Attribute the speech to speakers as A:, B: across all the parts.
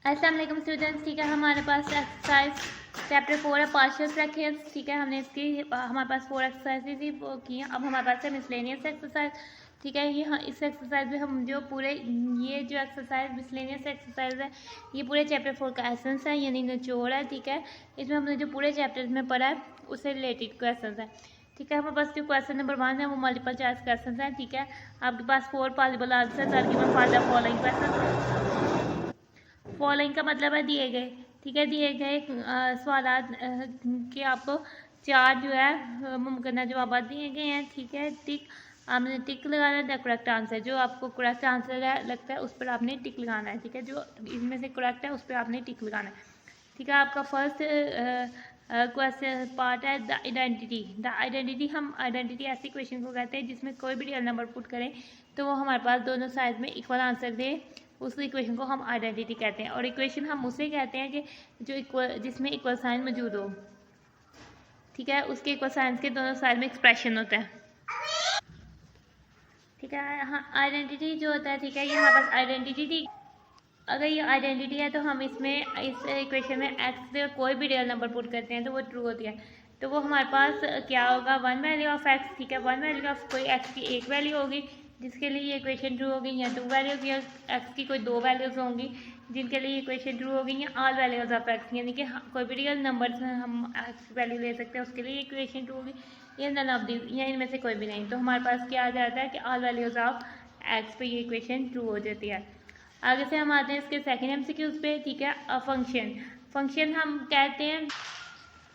A: अस्सलाम वालेकुम स्टूडेंट्स। ठीक है, हमारे पास एक्सरसाइज चैप्टर 4 है पार्शियल फ्रैक्शंस। ठीक है, हमने इसकी हमारे पास 4 एक्सरसाइजेज ही वो की हैं। अब हमारे पास है मिसलेनियस एक्सरसाइज। ठीक है, ये इस एक्सरसाइज में हम जो पूरे ये जो एक्सरसाइज मिसलेनियस एक्सरसाइज है ये पूरे चैप्टर 4 का एसेंस है, यानी निचोड़ है। ठीक है, इसमें हमने जो पूरे चैप्टर में पढ़ा है उससे रिलेटेड क्वेश्चन है। ठीक है, हमारे पास जो क्वेश्चन नंबर 1 है वो मल्टीपल चॉइस क्वेश्चन है। ठीक है, आपके पास 4 possible answer are given for the following question. Following का मतलब है दिए गए। ठीक है, दिए गए सवाल के आपको 4 जो है मुमकिन जवाब दिए गए हैं। ठीक है, टिक आपने टिक लगाना है द करेक्ट आंसर। जो आपको करेक्ट आंसर लगता है उस पर आपने टिक लगाना है। ठीक है, जो इनमें से करेक्ट है उस पर आपने टिक लगाना है। ठीक है, आपका फर्स्ट क्वेश्चन पार्ट है द आइडेंटिटी। द आइडेंटिटी, हम आइडेंटिटी ऐसी क्वेश्चन को कहते हैं जिसमें कोई भी रियल नंबर पुट करें तो वो हमारे पास दोनों साइड में इक्वल आंसर दे, उस इक्वेशन को हम आइडेंटिटी कहते हैं। और इक्वेशन हम उसे कहते हैं कि जो जिसमें इक्वल साइन मौजूद हो। ठीक है, उसके इक्वल साइंस के दोनों साइड में एक्सप्रेशन होता है। ठीक है, हाँ आइडेंटिटी जो होता है, ठीक है, ये हमारे पास आइडेंटिटी थी। अगर ये आइडेंटिटी है तो हम इसमें इस इक्वेशन में एक्स से कोई भी रियल नंबर पुट करते हैं तो वो ट्रू होती है। तो वो हमारे पास क्या होगा, 1 वैल्यू ऑफ एक्स। ठीक है, 1 वैल्यू ऑफ कोई एक्स की एक वैल्यू होगी जिसके लिए ये इक्वेशन ट्रू होगी, या 2 वैल्यू होगी एक्स की कोई 2 वैल्यूज होंगी जिनके लिए इक्वेशन ट्रू होगी, या ऑल वैल्यूज ऑफ एक्स, यानी कि कोई भी रियल नंबर हम एक्स की वैल्यू ले सकते हैं उसके लिए इक्वेशन ट्रू होगी, या नन ऑफ दीज, या इनमें से कोई भी नहीं। तो हमारे पास क्या आ जाता है कि ऑल वैल्यूज ऑफ एक्स पे ये इक्वेशन ट्रू हो जाती है। आगे से हम आते हैं इसके सेकेंड एमसीक्यूज पे। ठीक है, फंक्शन। फंक्शन हम कहते हैं,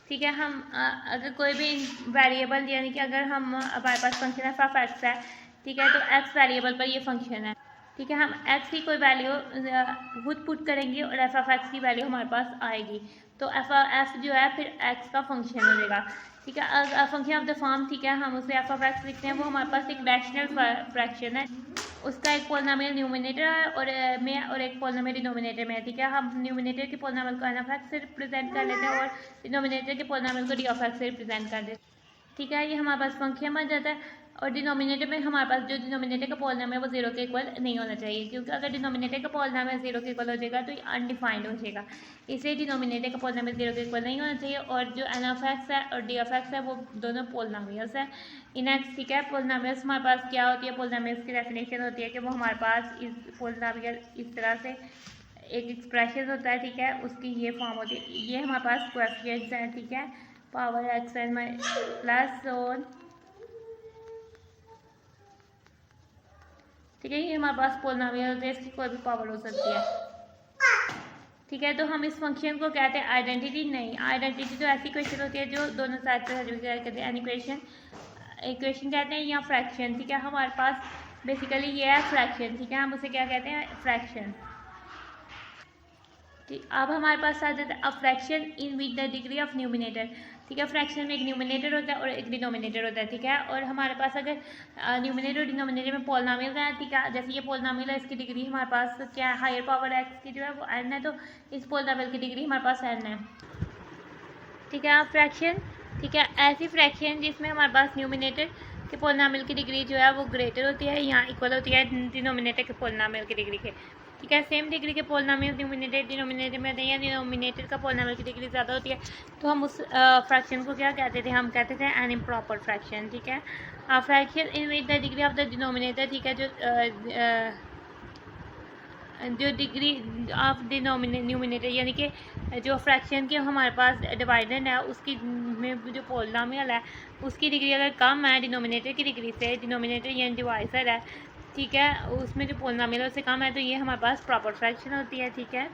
A: ठीक है, हम अगर कोई भी वेरिएबल, यानी कि अगर हम हमारे पास फंक्शन एफ ऑफ एक्स है, ठीक है, तो एक्स वेरिएबल पर ये फंक्शन है। ठीक है, हम एक्स की कोई वैल्यू खुद पुट करेंगे और एफ ऑफ एक्स की वैल्यू हमारे पास आएगी, तो एफ जो है फिर एक्स का फंक्शन हो जाएगा। ठीक है, फंक्शन ऑफ द फॉर्म, ठीक है, हम उसे एफ ऑफ एक्स लिखते हैं, वो हमारे पास एक रैशनल फ्रैक्शन है, उसका एक पोलिनोमियल न्यूमिनेटर है और एक पोलिनोमियल डिनोमिनेटर में है। ठीक है, हम न्यूमिनेटर के पोलिनोमियल को एन ऑफ एक्स से रिप्रेजेंट कर लेते हैं और डिनोमिनेटर के पोलिनोमियल को डी ऑफ एक्स से रिप्रेजेंट कर देते हैं। ठीक है, ये हमारे पास फंक्शन बन जाता है। और डिनोमिनेटर में हमारे पास जो डिनोमिनेटर का पोलिनोमियल है वो 0 के इक्वल नहीं होना चाहिए, क्योंकि अगर डिनोमिनेटर का पोलिनोमियल 0 के इक्वल हो जाएगा तो ये अनडिफाइंड हो जाएगा। इसलिए डिनोमिनेटर का पोलिनोमियल 0 के इक्वल नहीं होना चाहिए। और जो एन ऑफ एक्स है और डी ऑफ एक्स है वो दोनों पोलिनोमियल्स है इन एक्स। ठीक है, पोलिनोमियल्स हमारे पास क्या होती है, पोलिनोमियल्स की डेफिनेशन होती है कि वो हमारे पास इस पोलिनोमियल इस तरह से एक एक्सप्रेशन होता है। ठीक है, उसकी ये फॉर्म होती है, ये हमारे पास क्वेश्चंस हैं। ठीक है, पावर एक्स एन प्लस और, ठीक है, ये हमारे पास पोलिनोमियल होते हैं, इसकी कोई भी पावर हो सकती है। ठीक है, तो हम इस फंक्शन को कहते हैं आइडेंटिटी। नहीं, आइडेंटिटी तो ऐसी क्वेश्चन होती है जो दोनों साइड से सर्टिफिकेट करते हैं, इक्वेशन कहते हैं या फ्रैक्शन। ठीक है, हमारे पास बेसिकली ये है फ्रैक्शन। ठीक है, हम उसे क्या कहते हैं, फ्रैक्शन। ठीक, अब हमारे पास आ जाता है a fraction in with the degree of numerator. ठीक है, फ्रैक्शन में एक न्यूमिनेटर होता है और एक डिनोमिनेटर होता है। ठीक है, और हमारे पास अगर न्यूमिनेटर और डिनोमिनेटर में पोलिनोमियल है, ठीक है, जैसे ये पोलिनोमियल है, इसकी डिग्री हमारे पास क्या है, हायर पावर एक्स की जो है वो एन है, तो इस पोलिनोमियल की डिग्री हमारे पास एन है। ठीक है, फ्रैक्शन, ठीक है, ऐसी फ्रैक्शन जिसमें हमारे पास न्यूमिनेटर के पोलिनोमियल की डिग्री जो है वो ग्रेटर होती है या इक्वल होती है डिनोमिनेटर के पोलिनोमियल की डिग्री के। ठीक है, सेम डिग्री के पोलिनोमियल न्यूमिनेटर डिनोमिनेटर में होते हैं या डिनोमिनेटर का पोलिनोमियल की डिग्री ज़्यादा होती है तो हम उस फ्रैक्शन को क्या कहते थे, हम कहते थे एन इम्प्रॉपर फ्रैक्शन। ठीक है, fraction in with the degree of the denominator. ठीक है, जो डिग्री ऑफ न्यूमिनेटर यानी कि जो फ्रैक्शन के हमारे पास डिवाइडेंड है उसकी में जो पोलिनोमियल है उसकी डिग्री अगर कम है डिनोमिनेटर की डिग्री से, डिनोमिनेटर यानी डिवाइसर है, ठीक है, उसमें जो पोलिनोमियल है उससे कम है, तो ये हमारे पास प्रॉपर फ्रैक्शन होती है। ठीक है,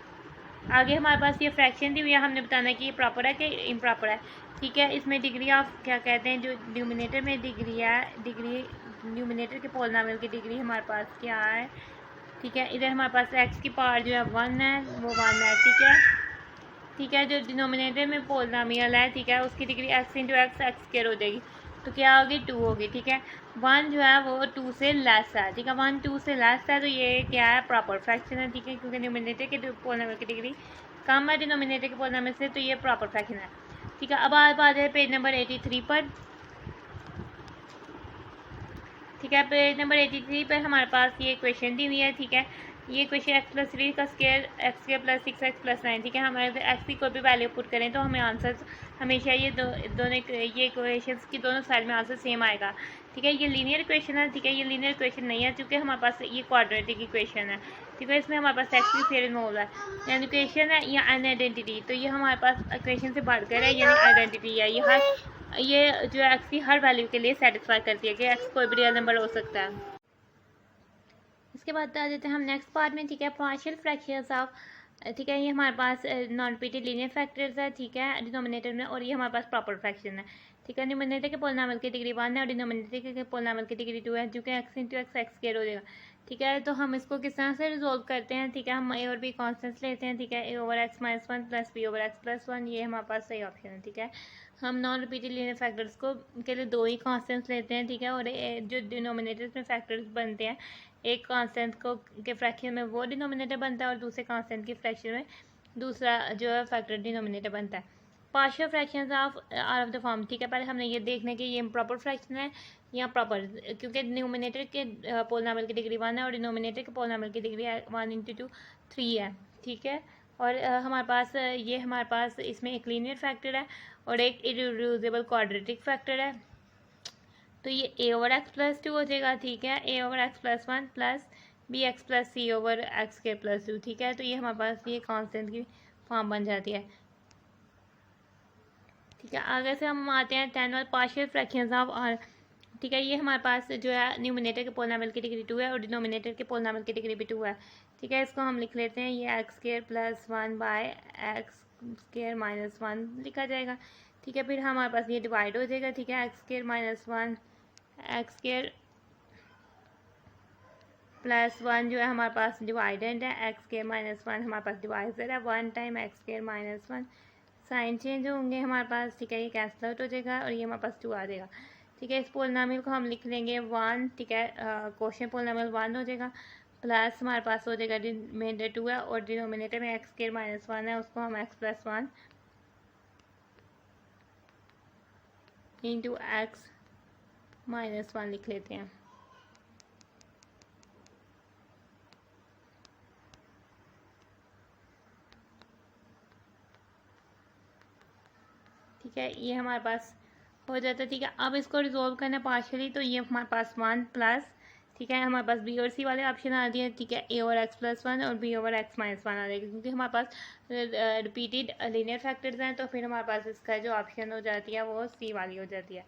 A: आगे हमारे पास ये फ्रैक्शन दी हुई है, हमने बताना है कि ये प्रॉपर है कि इम्प्रॉपर है। ठीक है, इसमें डिग्री ऑफ क्या कहते हैं, जो न्यूमिनेटर में डिग्री है, डिग्री न्यूमिनेटर के पोलिनोमियल की डिग्री हमारे पास क्या है। ठीक है, इधर हमारे पास एक्स की पावर जो है 1 है, वो 1 है। ठीक है, ठीक है, जो डिनोमिनेटर में पोलिनोमियल है, ठीक है, उसकी degree x into x x square हो जाएगी, तो क्या होगी, 2 होगी। ठीक है, 1 जो है वो 2 से लेस है। ठीक है, 1 2 से लेस है, तो ये क्या है, प्रॉपर फ्रैक्शन है। ठीक है, क्योंकि न्यूमिनेटर के पोलिनोमियल की डिग्री कम है डिनोमिनेटर के पोलिनोमियल से, तो ये प्रॉपर फ्रैक्शन है। ठीक है, अब आप आ जाए पेज नंबर 83 पर। ठीक है, पेज नंबर 83 पर हमारे पास ये क्वेश्चन दी हुई है। ठीक है, ये क्वेश्चन एक्स प्लस 3 का square x square plus 6x plus 9, ठीक है। हमारे एक्स की कोई भी वैल्यू पुट करें तो हमें आंसर हमेशा ये दोनों ये इक्वेशंस की दोनों साइड में आंसर सेम आएगा, ठीक है। ये लीनियर इक्वेशन है, ठीक है। ये लीनियर इक्वेशन नहीं है क्योंकि हमारे पास ये क्वाड्रेटिक इक्वेशन है, ठीक है। इसमें हमारे पास एक्स की थ्योरम इन्वॉल्व है, यानी इक्वेशन है या एन आइडेंटिटी। तो ये हमारे पास इक्वेशन से बढ़कर है, यानी आइडेंटिटी है। ये जो एक्स की हर वैल्यू के लिए सेटिस्फाई करती है कि एक्स कोई भी रियल नंबर हो सकता है। इसके बाद आ जाते हैं हम नेक्स्ट पार्ट में, ठीक है। पार्शियल फ्रैक्शंस ऑफ, ठीक है। ये हमारे पास नॉन रिपीटेड लीनियर फैक्टर्स है, ठीक है, डिनोमिनेटर में। और ये हमारे पास प्रॉपर फ्रैक्शन है, ठीक है। न्यूमरेटर के पोलिनोमियल की डिग्री 1 है और डिनोमिनेटर के पोलिनोमियल की डिग्री 2 है, जो कि x into x x square हो जाएगा, ठीक है। तो हम इसको किस तरह से रिजोल्व करते हैं, ठीक है। हम a और b कॉन्स्टेंट्स लेते हैं, ठीक है। a over X minus 1 plus b over x प्लस 1, ये हमारे पास सही ऑप्शन है, ठीक है। हम नॉन रिपीटेड लीनियर फैक्टर्स को के लिए 2 ही कॉन्स्टेंट्स लेते हैं, ठीक है। और जो डिनोमिनेटर्स में फैक्टर्स बनते हैं, एक कांस्टेंट को के फ्रैक्शन में वो डिनोमिनेटर बनता है और दूसरे कांस्टेंट की फ्रैक्शन में दूसरा जो है फैक्टर डिनोमिनेटर बनता है। Partial fractions of are of the form, ठीक है। पहले हमने ये देखना कि ये प्रॉपर फ्रैक्शन है या प्रॉपर, क्योंकि न्यूमिनेटर के पोलिनोमियल की डिग्री 1 है और डिनोमिनेटर के पोलिनोमियल की डिग्री 1 इंटू 2 3 है, ठीक है। और हमारे पास ये हमारे पास इसमें एक लीनियर फैक्टर है और एक इररिड्यूसिबल क्वाड्रेटिक फैक्टर है। तो ये a ओवर एक्स प्लस 2 हो जाएगा, ठीक है। a ओवर एक्स प्लस 1 plus b x plus c over x के प्लस 2, ठीक है। तो ये हमारे पास ये कांस्टेंट की फॉर्म बन जाती है, ठीक है। आगे से हम आते हैं 10 वाले पार्शियल फ्रैक्शंस ऑफ आर, ठीक है। ये हमारे पास जो है न्यूमिनेटर के पोलिनोमियल की डिग्री 2 है और डिनोमिनेटर के पोलिनोमियल की डिग्री भी 2 है, ठीक है। इसको हम लिख लेते हैं, ये x square plus 1 by x square minus 1 लिखा जाएगा, ठीक है। फिर हमारे पास ये डिवाइड हो जाएगा, ठीक है। X square minus 1 x square plus 1 जो है हमारे पास डिवाइडेंड है, एक्स स्क्वायर माइनस 1 हमारे पास डिवाइजर है, 1 time x square minus 1, sign change होंगे हमारे पास, ठीक है। ये कैंसल आउट हो जाएगा और ये हमारे पास 2 आ जाएगा, ठीक है। इस पोलिनोमियल को हम लिख लेंगे 1, ठीक है। क्वेश्चन पोलिनोमियल 1 हो जाएगा, प्लस हमारे पास हो जाएगा डिनोमिनेटर 2 है और डिनोमिनेटर में एक्स स्क्वायर माइनस 1 है, उसको हम एक्स प्लस 1 इंटू एक्स माइनस 1 लिख लेते हैं, ठीक है। ये हमारे पास हो जाता है, ठीक है। अब इसको रिजोल्व करना पार्शियली, तो ये हमारे पास 1 प्लस, ठीक है। हमारे पास बी और सी वाले ऑप्शन आ दिए, ठीक है। a ओवर एक्स प्लस 1 और b ओवर एक्स माइनस 1 आ जाएगा, क्योंकि हमारे पास रिपीटेड लीनियर फैक्टर्स हैं, तो फिर हमारे पास इसका जो ऑप्शन हो जाती है वो सी वाली हो जाती है,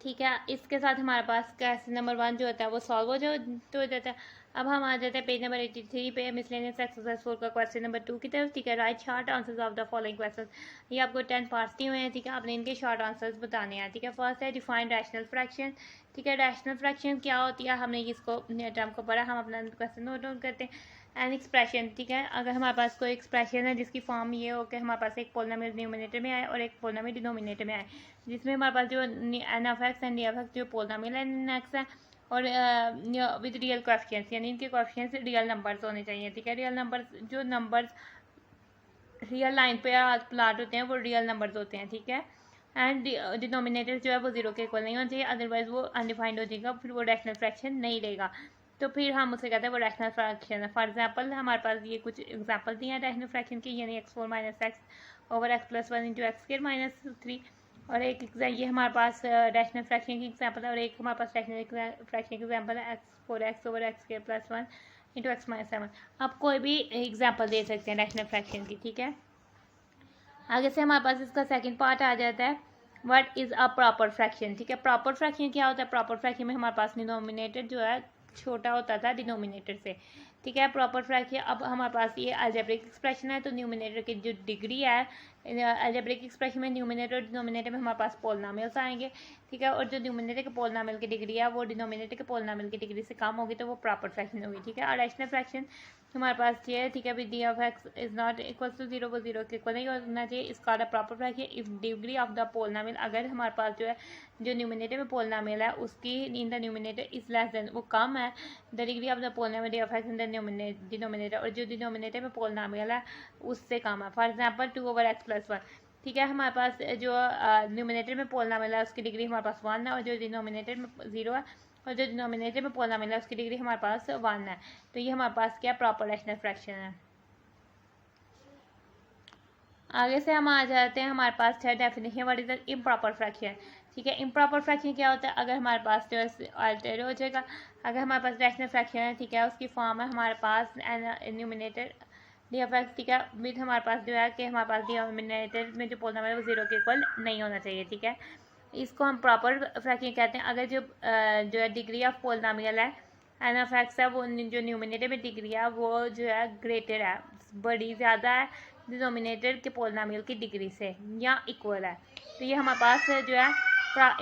A: ठीक है। इसके साथ हमारे पास क्वेश्चन नंबर 1 जो होता है वो सॉल्व हो जाता है। अब हम आ जाते हैं पेज नंबर 83 पे, मिसलेनियस एक्सरसाइज 4 का क्वेश्चन नंबर 2 की तरफ, ठीक है। Right short answers of the following question, ये आपको 10 पार्ट्स दिए हुए हैं, ठीक है। आपने इनके शॉर्ट आंसर्स बताने हैं, ठीक है। फर्स्ट है डिफाइंड रैशनल फ्रैक्शन, ठीक है। रैशनल फ्रैक्शन क्या होती है, हमने इसको टर्म को पढ़ा, हम अपना क्वेश्चन नोट डाउन करते हैं। एन एक्सप्रेशन, ठीक है। अगर हमारे पास कोई एक्सप्रेशन है जिसकी फॉर्म ये हो कि हमारे पास एक पोलिनोमियल न्यूमिनेटर में आए और एक पोलिनोमियल डिनोमिनेटर में आए, जिसमें हमारे पास जो N of x and D of x जो पोलिनोमियल एन एक्स है और विद रियल कोएफिशिएंट्स, यानी इनके कोएफिशिएंट्स रियल नंबर्स होने चाहिए, ठीक है। रियल नंबर्स, जो नंबर्स रियल लाइन पे प्लाट होते हैं वो रियल नंबर्स होते हैं, ठीक है। एंड डिनोमिनेटर जो है वो 0 के इक्वल नहीं होना चाहिए, अदरवाइज वो अनडिफाइंड हो जाएगा, फिर वो रैशनल फ्रैक्शन नहीं लेगा, तो फिर हम उसे कहते हैं वो रैशनल फ्रैक्शन है। फॉर एग्जांपल हमारे पास ये कुछ एग्जांपल दिए हैं रैशनल फ्रैक्शन की, यानी x4 minus x over x प्लस 1 इंटू एक्स स्क्वायर माइनस 3, और एक ये हमारे पास रैशनल फ्रैक्शन की एग्जांपल है, और एक हमारे पास रैशनल फ्रैक्शन की एग्जांपल है x4 x over x square plus 1 into x minus 7। आप कोई भी एग्जाम्पल दे सकते हैं रैशनल फ्रैक्शन की, ठीक है। आगे से हमारे पास इसका सेकंड पार्ट आ जाता है, what is a proper fraction, ठीक है। प्रॉपर फ्रैक्शन क्या होता है, प्रॉपर फ्रैक्शन में हमारे पास डिनोमिनेटर जो है छोटा होता था डिनोमिनेटर से, ठीक है। प्रॉपर फ्रैक्शन, अब हमारे पास ये अलजेब्रिक एक्सप्रेशन है, तो न्यूमिनेटर की जो डिग्री है अलजेब्रिक एक्सप्रेशन में न्यूमिनेटर और डिनोमिनेटर में हमारे पास पोलिनोमियल्स आएंगे, ठीक है। और जो न्यूमिनेटर के पोलिनोमियल की डिग्री है वो डिनोमिनेटर के पोलिनोमियल की डिग्री से कम होगी, तो वो प्रॉपर फ्रैक्शन होगी, ठीक है। और रैशनल फ्रैक्शन हमारे पास ये है, ठीक है। With D of x is not equal to 0, वो 0 के इक्वल नहीं होना चाहिए, इसका proper fraction if degree of the polynomial, अगर हमारे पास जो है जो न्यूमिनेटर में पोलिनोमियल है उसकी in the numerator is less than, वो कम है the degree of the polynomial D of x in the denominator, और जो डिनोमिनेटर में पोलिनोमियल है उससे कम है। फॉर एग्जांपल 2 ओवर एक्स प्लस 1, ठीक है। हमारे पास जो न्यूमिनेटर में पोलिनोमियल है उसकी डिग्री हमारे पास 1 है और जो डिनोमिनेटर में 0 है और जो डिनोमिनेटर में पोलिनोमियल है उसकी डिग्री हमारे पास 1 है। तो ये हमारे पास क्या प्रॉपर रैशनल फ्रैक्शन है। आगे से हम आ जाते हैं, हमारे पास है definition what is the improper fraction. ठीक है, इम्प्रॉपर फ्रैक्शन क्या होता है, अगर हमारे पास जो है अल्टर हो जाएगा। अगर हमारे पास रैशनल फ्रैक्शन है, ठीक है, उसकी फॉर्म है हमारे पास न्यूमिनेटर डी एफ एक्स, ठीक है, विद हमारे पास जो है कि हमारे पास डिनोमिनेटर में जो पोलिनोमियल है वो 0 के इक्वल नहीं होना चाहिए। ठीक है, इसको हम प्रॉपर फ्रैक्शन कहते हैं। अगर जो है डिग्री ऑफ पोलिनोमियल है एन ऑफ एक्स है, वो जो न्यूमिनेटर में डिग्री है वो जो है ग्रेटर है, बड़ी ज़्यादा है डिनोमिनेटर के पोलिनोमियल की डिग्री से या इक्वल है। तो ये हमारे पास जो है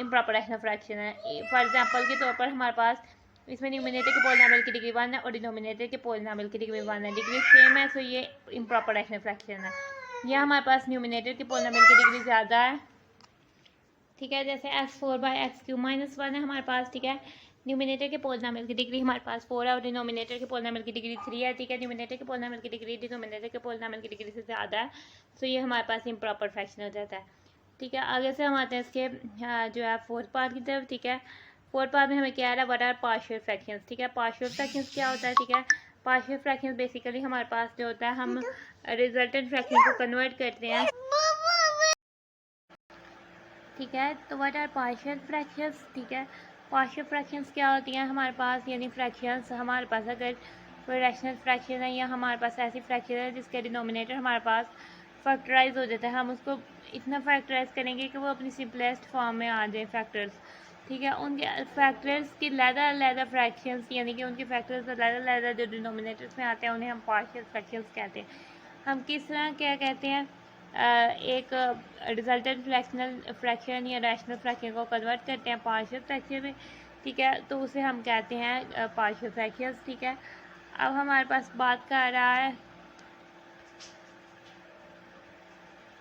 A: इम्प्रॉपर रैशनल फ्रैक्शन है। फॉर एग्जांपल के तौर पर हमारे पास इसमें न्यूमिनेटर के पोलिनोमियल की डिग्री 1 है और डिनोमिनेटर के पोलिनोमियल की डिग्री 1 है, डिग्री सेम है, सो ये इम्प्रॉपर रैशनल फ्रैक्शन है। यह हमारे पास न्यूमिनेटर के पोलिनोमियल की डिग्री ज़्यादा है। ठीक है, जैसे x4/x³ - 1 है हमारे पास। ठीक है, न्यूमिनेटर के पोलिनोमियल की डिग्री हमारे पास 4 है और डिनोमिनेटर के पोलिनोमियल की डिग्री 3 है। ठीक है, न्यूमिनेटर के पोलिनोमियल की डिग्री डिनोमिनेटर के पोलिनोमियल की डिग्री से ज़्यादा है, तो ये हमारे पास इम्प्रॉपर फ्रैक्शन हो जाता है। ठीक है, आगे से हम आते हैं इसके जो है फोर्थ पार्ट की तरफ। ठीक है, फोर्थ पार्ट में हमें क्या आ रहा है, व्हाट आर पार्शियल फ्रैक्शंस। ठीक है, पार्शियल फ्रैक्शंस क्या होता है। ठीक है, पार्शियल फ्रैक्शंस बेसिकली हमारे पास जो होता है, हम रिजल्टेंट फ्रैक्शन को कन्वर्ट करते हैं। ठीक है, तो व्हाट आर पार्शियल फ्रैक्शंस। ठीक है, पार्शियल फ्रैक्शंस क्या होती हैं हमारे पास, यानी फ्रैक्शंस हमारे पास अगर कोई रैशनल फ्रैक्शन है या हमारे पास ऐसी फ्रैक्शन है जिसके डिनोमिनेटर हमारे पास फैक्टराइज हो जाता है, हम उसको इतना फैक्टराइज करेंगे कि वो अपनी सिंपलेस्ट फॉर्म में आ जाए फैक्टर्स। ठीक है, उनके फैक्टर्स की अलग-अलग फ्रैक्शंस, यानी कि उनके फैक्टर्स अलग-अलग जो डिनोमिनेटर्स में आते हैं उन्हें हम पार्शियल फ्रैक्शंस कहते हैं। हम किस तरह क्या कहते हैं, एक रिजल्टेंट फ्रैक्शन या रैशनल फ्रैक्शन को कन्वर्ट करते हैं पार्शियल फ्रैक्शन में। ठीक है, तो उसे हम कहते हैं पार्शियल फ्रैक्शंस। ठीक है, अब हमारे पास बात कर रहा है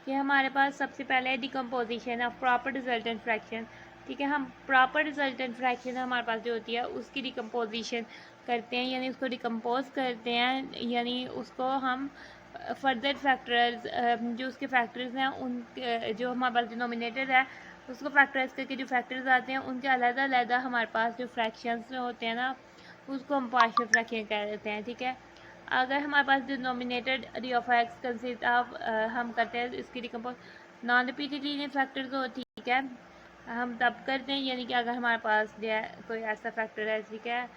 A: कि हमारे पास सबसे पहले है decomposition of proper resultant fraction. ठीक है, हम प्रॉपर रिजल्टेंट फ्रैक्शन हमारे पास जो होती है उसकी डिकम्पोजिशन करते हैं, यानी उसको डिकम्पोज करते हैं, यानी उसको हम फर्दर फैक्टर्स जो उसके फैक्टर्स हैं उन जो हमारे पास डिनोमिनेटर है उसको फैक्टराइज करके जो फैक्टर्स आते हैं उनके अलग-अलग हमारे पास जो फ्रैक्शंस होते हैं ना, उसको हम पार्शियल फ्रैक्शन कह देते हैं। ठीक है, अगर हमारे पास denominated D of X consist of, हम करते हैं इसकी decompose non repeated linear factors हो। ठीक है, हम तब करते हैं, यानी कि अगर हमारे पास कोई ऐसा फैक्टर है, ठीक है,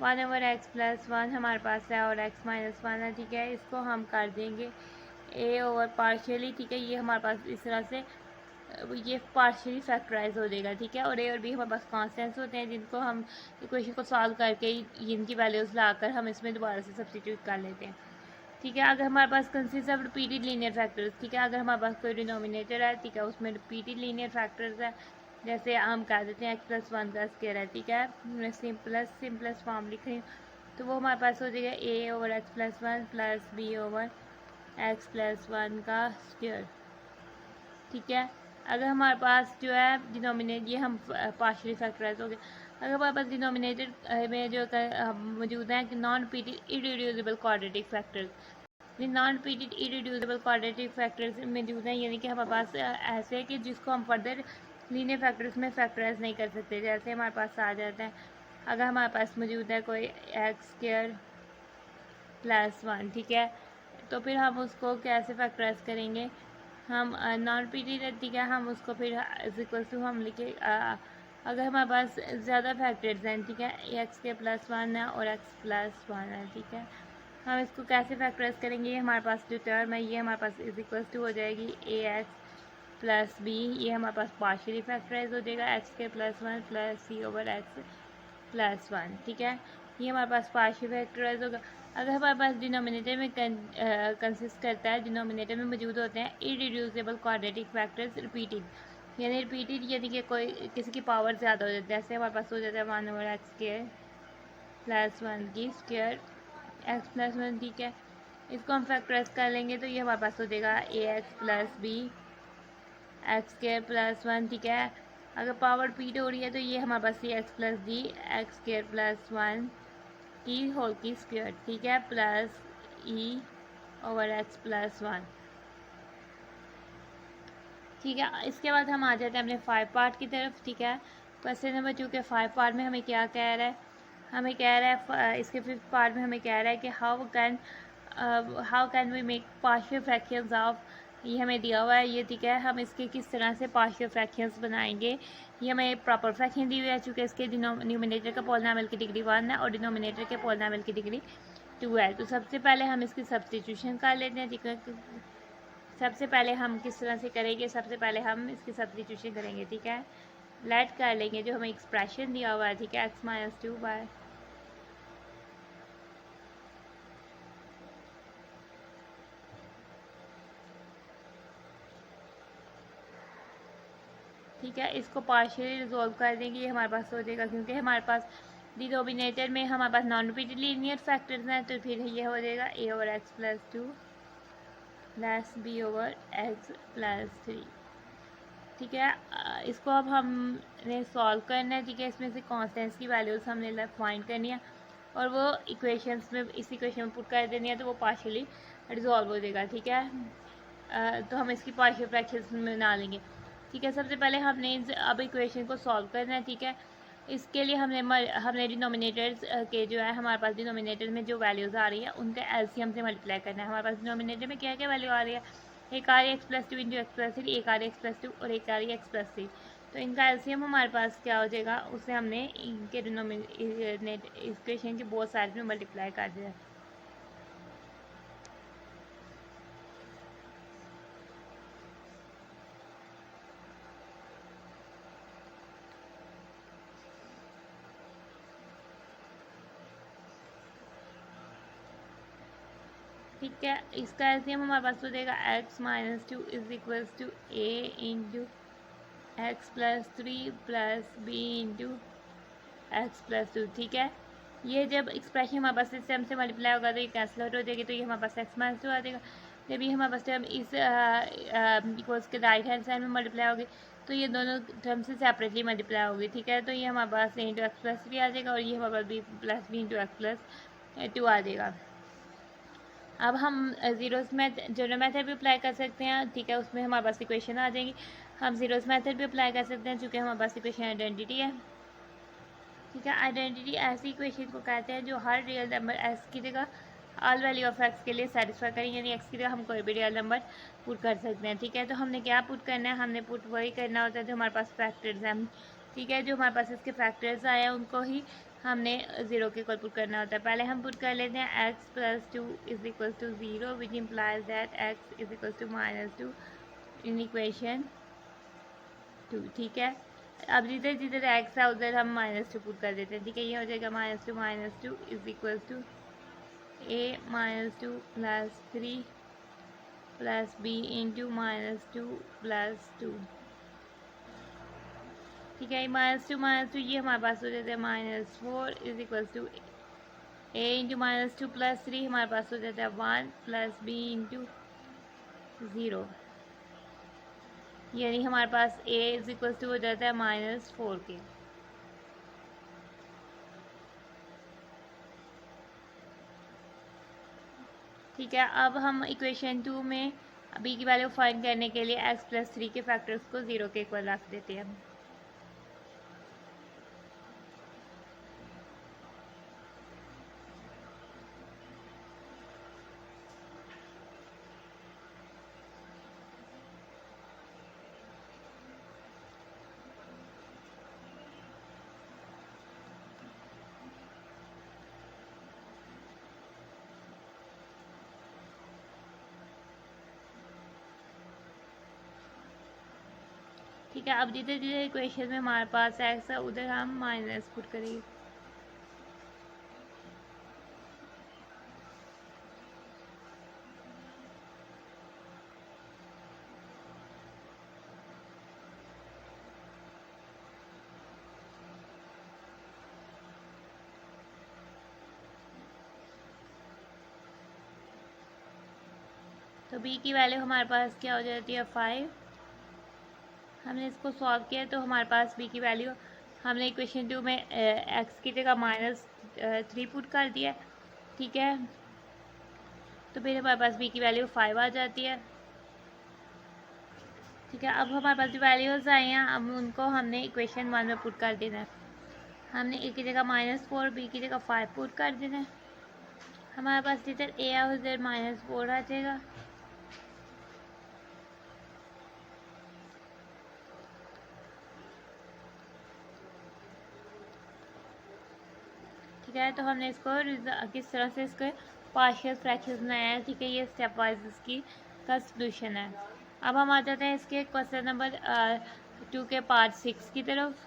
A: 1/x+1 हमारे पास है और x-1 है। ठीक है, इसको हम कर देंगे a ओवर पार्शियली। ठीक है, ये हमारे पास इस तरह से ये पार्शियली फैक्टराइज हो जाएगा। ठीक है, और a और b हमारे पास कॉन्स्टेंट्स होते हैं जिनको हम इक्वेशन को सॉल्व करके इनकी वैल्यूज़ लाकर हम इसमें दोबारा से सब्स्टिट्यूट कर लेते हैं। ठीक है, अगर हमारे पास consist of repeated linear factors. ठीक है, अगर हमारे पास कोई डिनोमिनेटर है, ठीक है, उसमें रिपीटेड लीनियर फैक्टर्स है, जैसे हम कह देते हैं x+1 का स्क्वायर है। ठीक है, मैं सिंपलेस्ट फॉर्म लिख रही हूँ, तो वो हमारे पास हो जाएगा a over x+1 plus b over x+1 का स्क्वायर। ठीक है, अगर हमारे पास जो है डिनोमिनेटर, ये हम पार्शियली फैक्टराइज हो गए। अगर हमारे पास डिनोमिनेटर में जो मौजूद है कि non repeated irreducible quadratic factors, non repeated irreducible quadratic factors मौजूद हैं, यानी कि हमारे पास ऐसे कि जिसको हम फर्दर लीनियर फैक्टर्स में फैक्टराइज नहीं कर सकते। जैसे हमारे पास आ जाता है, अगर हमारे पास मौजूद है कोई x²+1। ठीक है, तो फिर हम उसको कैसे फैक्टराइज करेंगे, हम नॉन रिपीटेड, ठीक है, हम उसको फिर इक्वल टू हम लिखे अगर हमारे पास ज़्यादा फैक्टर्स हैं, ठीक है, x²+1 है और x+1 है। ठीक है, हम इसको कैसे फैक्टराइज करेंगे, ये हमारे पास जो टर्म है ये हमारे पास इक्वल टू हो जाएगी ax+b, ये हमारे पास पार्शियली फैक्टराइज हो जाएगा x²+1 plus c over x+1। ठीक है, ये हमारे पास पार्शियल फैक्टराइज होगा। अगर हमारे पास डिनोमिनेटर में कंसिस्ट करता है, डिनोमिनेटर में मौजूद होते हैं इररेड्यूसिबल क्वाड्रेटिक फैक्टर्स रिपीटेड, यानी रिपीटेड यानी कि कोई किसी की पावर ज़्यादा हो जाती है, जैसे हमारे पास हो जाता है 1/x²+1 की स्क्वायर x+1। ठीक है, इसको हम फैक्टराइज कर लेंगे तो ये हमारे पास हो जाएगा ax+b x²+1। ठीक है, अगर पावर रिपीट हो रही है तो ये हमारे पास x+d x²+1 की होल की स्क्वायर। ठीक है, प्लस e ओवर x+1। ठीक है, इसके बाद हम आ जाते हैं अपने 5 पार्ट की तरफ। ठीक है, क्वेश्चन नंबर 2 के 5 पार्ट में हमें क्या कह रहा है, हमें कह रहा है इसके 5th पार्ट में हमें कह रहा है कि how can we make partial fractions of, ये हमें दिया हुआ है ये, ठीक है। हम इसके किस तरह से पार्शियल फ्रैक्शंस बनाएंगे, ये हमें प्रॉपर फ्रैक्शन दी हुई है, चूँकि इसके न्यूमिनेटर का पॉलिनॉमियल की डिग्री 1 है और डिनोमिनेटर के पॉलिनॉमियल की डिग्री 2 है। तो सबसे पहले हम इसकी सब्स्टिट्यूशन कर लेते हैं, ठीक है। सबसे पहले हम किस तरह से करेंगे, सबसे पहले हम इसकी सब्स्टिट्यूशन करेंगे, ठीक है। लेट कर लेंगे जो हमें एक्सप्रेशन दिया हुआ है, ठीक है, x माइनस 2 बाय ठीक है। इसको पार्शियली रिजोल्व कर देंगे, ये हमारे पास हो जाएगा, क्योंकि हमारे पास डिनोमिनेटर में हमारे पास नॉन रिपीटेड लीनियर फैक्टर्स हैं, तो फिर ये हो जाएगा a over x plus 2 plus b over x plus 3, ठीक है। इसको अब हमने सॉल्व करना है, ठीक है। इसमें से कॉन्स्टेंट्स की वैल्यूज़ हमने फाइंड करनी है और वो इक्वेशंस में, इस इक्वेशन में पुट कर देनी है, तो वो पार्शियली रिजॉल्व हो जाएगा, ठीक है। तो हम इसकी पार्शियल फ्रैक्शंस में बना लेंगे, ठीक है। सबसे पहले हमने अब इक्वेशन को सॉल्व करना है, ठीक है। इसके लिए हमने डिनोमिनेटर्स के जो है, हमारे पास डिनोमिनेटर में जो वैल्यूज़ आ रही है उनका एलसीएम से मल्टीप्लाई करना है। हमारे पास डिनोमिनेटर में क्या क्या वैल्यू आ रही है, एक आ रही है x plus 2 into x plus 3, एक आ रही है एक्स प्लस 2 और एक आ रही है एक्स प्लस 3। तो इनका एलसीएम हमारे पास क्या हो जाएगा, उससे हमने इनके इक्वेशन के बोथ साइड में मल्टीप्लाई कर दिया। ठीक है, इसका एलसीएम हमारे पास हो जाएगा x minus 2 is equals to a into x plus 3 plus B into x plus 2, ठीक है। ये जब एक्सप्रेशन हमारे पास सिस्टम से मल्टीप्लाई होगा तो ये कैंसिल आउट हो जाएगी, तो ये हमारे पास x माइनस 2 आ जाएगा। जब ये हमारे पास टर्म इस इक्वल्स के राइट हैंड साइड में मल्टीप्लाई होगी तो ये दोनों टर्म से सेपरेटली मल्टीप्लाई होगी, ठीक है। तो ये हमारे पास इंटू एक्स प्लस 3 आ जाएगा और ये हमारे पास B plus B into x plus 2 आ जाएगा। अब हम जीरोस जनरल मेथड भी अप्लाई कर सकते हैं, ठीक है। उसमें हमारे पास इक्वेशन आ जाएंगी। हम जीरोस मेथड भी अप्लाई कर सकते हैं, चूँकि हमारे पास इक्वेशन आइडेंटिटी है, ठीक है। आइडेंटिटी ऐसी इक्वेशन को कहते हैं जो हर रियल नंबर एक्स की जगह ऑल वैल्यू ऑफ एक्स के लिए सेटिस्फाई करें, यानी एक्स की जगह हम कोई भी रियल नंबर पुट कर सकते हैं, ठीक है। तो हमने क्या पुट करना है, हमने पुट वही करना होता है जो हमारे पास फैक्टर्स हैं, ठीक है। जो हमारे पास इसके फैक्टर्स आए हैं उनको ही हमने ज़ीरो के इक्वल पुट करना होता है। पहले हम पुट कर लेते हैं x plus 2 is equal to 0 which implies that x is equal to minus 2 in equation 2, ठीक है। अब जिधर जिधर x है उधर हम माइनस 2 पुट कर देते हैं, ठीक है। ये हो जाएगा minus two is equal to a minus 2 plus 3 plus b into minus 2 plus 2, ठीक है। माइनस टू ये हमारे पास हो जाता है -4 is equal to a into -2 plus 3, हमारे पास हो जाता है 1 प्लस b इंटू 0, यानी हमारे पास a इज इक्वल टू हो जाता है -4 के, ठीक है। अब हम इक्वेशन 2 में b की वैल्यू फाइंड करने के लिए x प्लस 3 के फैक्टर्स को 0 के इक्वल रख देते हैं। ठीक है, अब जिधर जिधर इक्वेशन में हमारे पास x है उधर हम माइनस पुट करेंगे, तो b की वैल्यू हमारे पास क्या हो जाती है 5। हमने इसको सॉल्व किया तो हमारे पास b की वैल्यू, हमने इक्वेशन 2 में x की जगह -3 पुट कर दिया, ठीक है। तो फिर हमारे पास b की वैल्यू 5 आ जाती है। ठीक है, अब हमारे पास जो वैल्यूज़ आई हैं अब उनको हमने इक्वेशन 1 में पुट कर देना है। हमने ए की जगह -4, बी की जगह 5 पुट कर देना है। हमारे पास जिधर ए है उधर -4 आ जाएगा। ठीक है, तो हमने इसको किस तरह से इसके पार्शियल फ्रैक्शंस बनाया है। ठीक है, ये स्टेप वाइज इसकी का सोल्यूशन है। अब हम आ जाते हैं इसके क्वेश्चन नंबर 2 के पार्ट 6 की तरफ।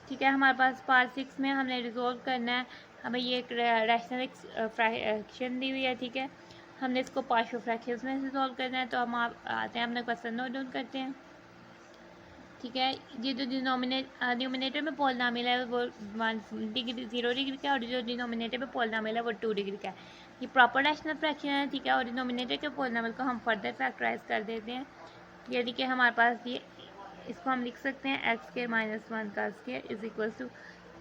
A: ठीक है, हमारे पास पार्ट 6 में हमने रिजोल्व करना है। हमें ये एक रैशनल फ्रैक्शन दी हुई है। ठीक है, हमने इसको पार्शियल फ्रैक्शंस में रिजोल्व करना है। तो हम आते हैं अपने क्वेश्चन नोट डाउन करते हैं। ठीक है, ये जो न्यूमिनेटर में पॉलिनॉमियल है वो 1 डिग्री 0 डिग्री का है और जो डिनोमिनेटर में पॉलिनॉमियल है वो 2 डिग्री का है। ये प्रॉपर रैशनल फ्रैक्शन है। ठीक है, और डिनोमिनेटर के पॉलिनॉमियल को हम फर्दर फैक्टराइज कर देते हैं। यानी कि हमारे पास ये इसको हम लिख सकते हैं x² - 1 का स्क्वायर इज इक्वल टू,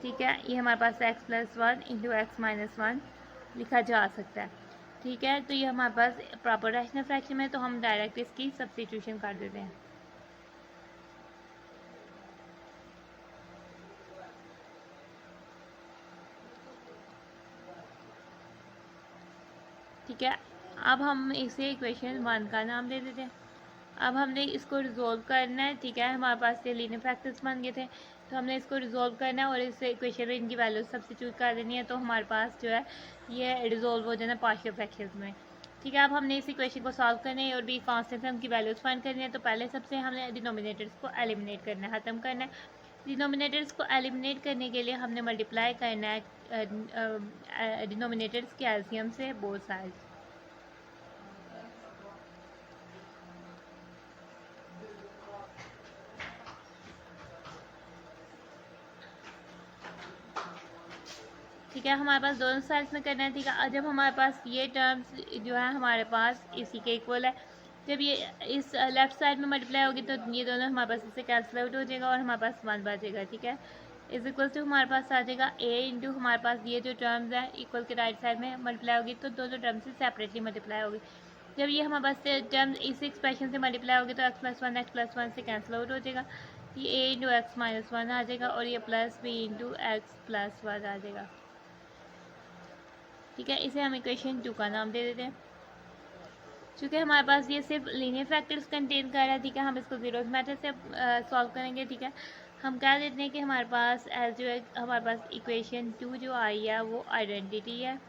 A: ठीक है, ये हमारे पास x+1 इंटू x-1 लिखा जा सकता है। ठीक है, तो ये हमारे पास प्रॉपर रैशनल फ्रैक्शन है, तो हम डायरेक्ट इसकी सब्स्टिट्यूशन कर देते हैं। ठीक है, अब हम इसे इक्वेशन 1 का नाम दे देते हैं। अब हमने इसको रिजोल्व करना है। ठीक है, हमारे पास ये लीनियर फैक्टर्स बन गए थे, तो हमने इसको रिजोल्व करना है और इस इक्वेशन में इनकी वैल्यू सब्स्टिट्यूट कर देनी है। तो हमारे पास जो है ये रिजोल्व हो जाना पार्शियल फ्रैक्शंस में। ठीक है, अब हमने इस इक्वेशन को सॉल्व करना है और भी कांस्टेंट है उनकी वैल्यूज फाइंड करनी है। तो पहले सबसे हमने डिनोमिनेटर्स को एलिमिनेट करना है, ख़त्म करना है। डिनोमिनेटर्स को एलिमिनेट करने के लिए हमने मल्टीप्लाई करना है डिनोमिनेटर्स के एलसीएम से बोथ साइड्स। ठीक है, हमारे पास दोनों साइड्स में करना है। ठीक है, और जब हमारे पास ये टर्म्स जो है हमारे पास इसी के इक्वल है, जब ये इस लेफ्ट साइड में मल्टीप्लाई होगी तो ये दोनों हमारे पास इससे कैंसिल आउट हो जाएगा और हमारे पास 1 बचेगा। ठीक है, इज इक्वल टू हमारे पास आ जाएगा a इंटू हमारे पास ये जो टर्म्स है इक्वल के राइट साइड में मल्टीप्लाई होगी तो दोनों टर्म्स से सेपरेटली मल्टीप्लाई होगी। जब ये हमारे पास टर्म इस एक्सप्रेशन से मल्टीप्लाई होगी तो x+1 से कैंसिल आउट हो जाएगा। ये a इंटू x-1 आ जाएगा और ये प्लस b इंटू x+1 आ जाएगा। ठीक है, इसे हम इक्वेशन 2 का नाम दे देते हैं। चूँकि हमारे पास ये सिर्फ लीनियर फैक्टर्स कंटेन कर रहा है। ठीक है, हम इसको जीरोस मेथड से सॉल्व करेंगे। ठीक है, हम कह देते हैं कि हमारे पास एज जो है हमारे पास इक्वेशन 2 जो आई है वो आइडेंटिटी है।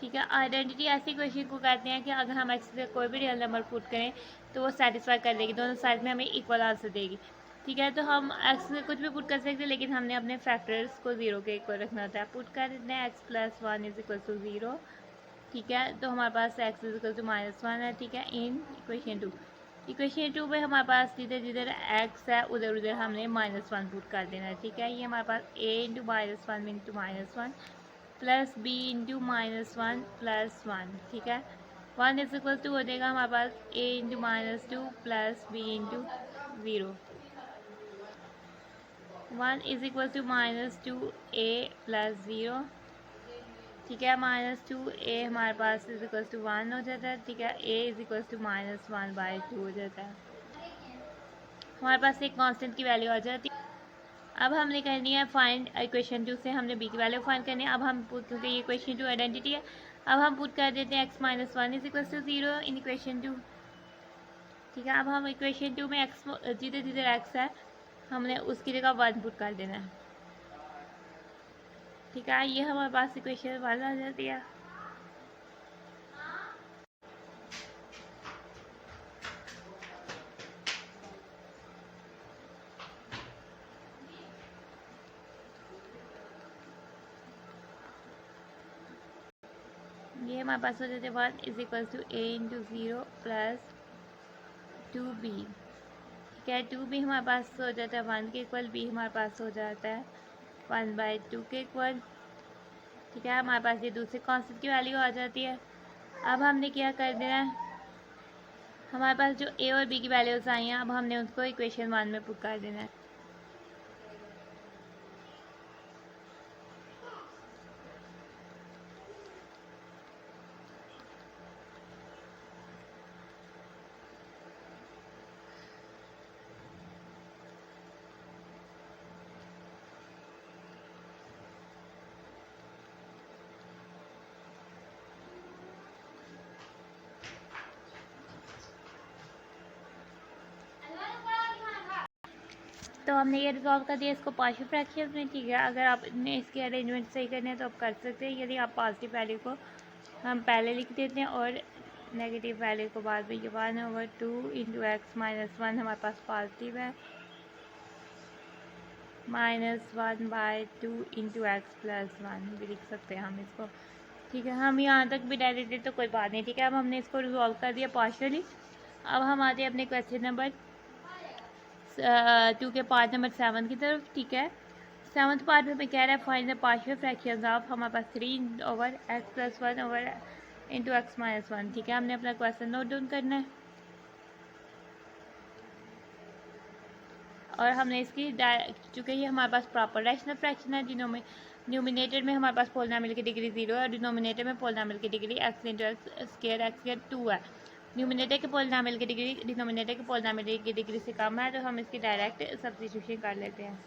A: ठीक है, आइडेंटिटी ऐसी इक्वेशन को कहते हैं कि अगर हम एक्स से कोई भी रियल नंबर पुट करें तो वो सेटिस्फाई कर देगी, दोनों साइड में हमें इक्वल आंसर देगी। ठीक है, तो हम एक्स से कुछ भी पुट कर सकते हैं लेकिन हमने अपने फैक्टर्स को 0 के इक्वल रखना होता है। पुट कर देते हैं x+1 इज इक्वल टू 0। ठीक है, तो हमारे पास x इज इक्वल टू -1 है। ठीक है, इन इक्वेशन 2। इक्वेशन 2 में हमारे पास जिधर जिधर x है उधर उधर हमने -1 पुट कर देना है। ठीक है, ये हमारे पास a into -1 into -1 plus b into -1 plus 1। ठीक है, 1 इज इक्वल टू हो जाएगा हमारे पास a into -2 plus b into 0। 1 is equal to -2a plus 0। ठीक है, -2a हमारे पास इज इक्वल टू 1 हो जाता है। ठीक है, a इज इक्वल टू -1/2 हो जाता है। हमारे पास एक कांस्टेंट की वैल्यू आ जाती है। अब हमने करनी है फाइंड इक्वेशन 2 से हमने b की वैल्यू फाइंड करनी है। अब हम क्योंकि ये इक्वेशन 2 आइडेंटिटी है, अब हम पुट कर देते हैं x-1 is equal to 0 in equation 2। ठीक है, अब हम इक्वेशन 2 में x जिधर जिधर x है हमने उसकी जगह 1 पुट कर देना है। ठीक है, ये हमारे पास इक्वेशन 1 आ जाती है। ये हमारे पास हो जाते हैं 1 is equal to a into 0 plus 2b। ठीक है, 2b हमारे पास हो जाता है 1 के इक्वल, b हमारे पास हो जाता है 1/2 के इक्वल। ठीक है, हमारे पास ये दूसरे कांस्टेंट की वैल्यू आ जाती है। अब हमने क्या कर देना है, हमारे पास जो a और b की वैल्यूज आई हैं अब हमने उसको इक्वेशन 1 में पुट कर देना है। तो हमने ये रिजॉल्व कर दिया इसको पार्शियल फ्रैक्शन में, ठीक है। अगर आपने इसकी अरेंजमेंट सही करनी है तो आप कर सकते हैं। यदि आप पॉजिटिव वैल्यू को हम पहले लिख देते हैं और नेगेटिव वैल्यू को बाद में, ये 1/2 इंटू एक्स माइनस 1 हमारे पास पॉजिटिव है, -1/2 इंटू एक्स प्लस 1 भी लिख सकते हैं हम इसको, ठीक है। हम यहाँ तक भी डायरेक्ट दे तो कोई बात नहीं, ठीक है। अब हमने इसको रिजॉल्व कर दिया पार्शियली। अब हम आते हैं अपने क्वेश्चन नंबर 2 के पार्ट नंबर 7 की तरफ, ठीक है। 7th पार्ट में हमें कह रहा है find the partial fractions of, हमारे पास 3/x+1 इंटू एक्स माइनस 1, ठीक है। हमने अपना क्वेश्चन नोट डाउन करना है और हमने इसकी चूँकि ये हमारे पास प्रॉपर रैशनल फ्रैक्शन है, न्यूमिनेटर में हमारे पास पोलिनोमियल की डिग्री 0 है और डिनोमिनेटर में पोलिनोमियल की degree x into x square 2 है। न्यूमिनेटर के पोलिनोमियल की डिग्री डिनोमिनेटर के पोलिनोमियल की डिग्री से कम है, तो हम इसकी डायरेक्ट सब्स्टिट्यूशन कर लेते हैं।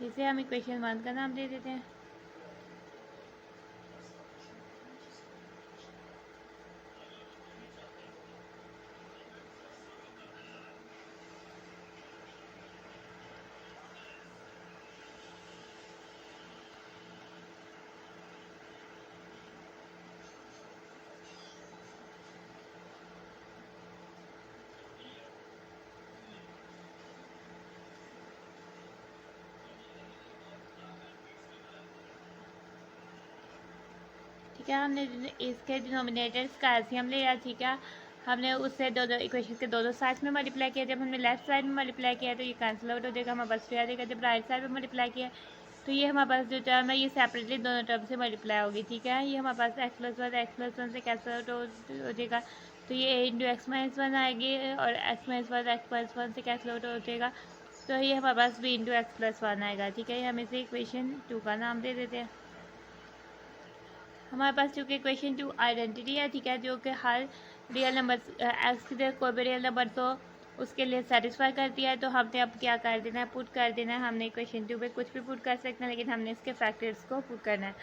A: इसे हम इक्वेशन 1 का नाम दे देते हैं। ठीक है, हमने इसके डिनोमिनेटर्स का एलसीएम लिया, ठीक है। हमने उससे दो इक्वेशन के दो साइड में मल्टीप्लाई किया। जब हमने लेफ्ट साइड में मल्टीप्लाई किया तो ये कैंसिल आउट हो जाएगा, हमारे पास 3 आ जाएगा। जब राइट साइड में मल्टीप्लाई किया तो ये हमारे पास जो टर्म है ये सेपरेटली दोनों टर्म से मल्टीप्लाई होगी, ठीक है। ये हमारे पास x+1 से कैंसिल आउट हो जाएगा, तो ये a इंटू एक्स माइनस 1 आएगी और x-1 से कैंसिल आउट हो जाएगा, तो ये हमारे पास b इंटू एक्स प्लस 1 आएगा, ठीक है। हम इसे इक्वेशन 2 का नाम दे देते हैं। हमारे पास चूँकि इक्वेशन 2 आइडेंटिटी है, ठीक है, जो कि हर रियल नंबर एक्स की कोई भी रियल नंबर तो उसके लिए सेटिस्फाई करती है। तो हमने अब क्या कर देना है, पुट कर देना है। हमने इक्वेशन 2 पे कुछ भी पुट कर सकते हैं, लेकिन हमने इसके फैक्टर्स को पुट करना है।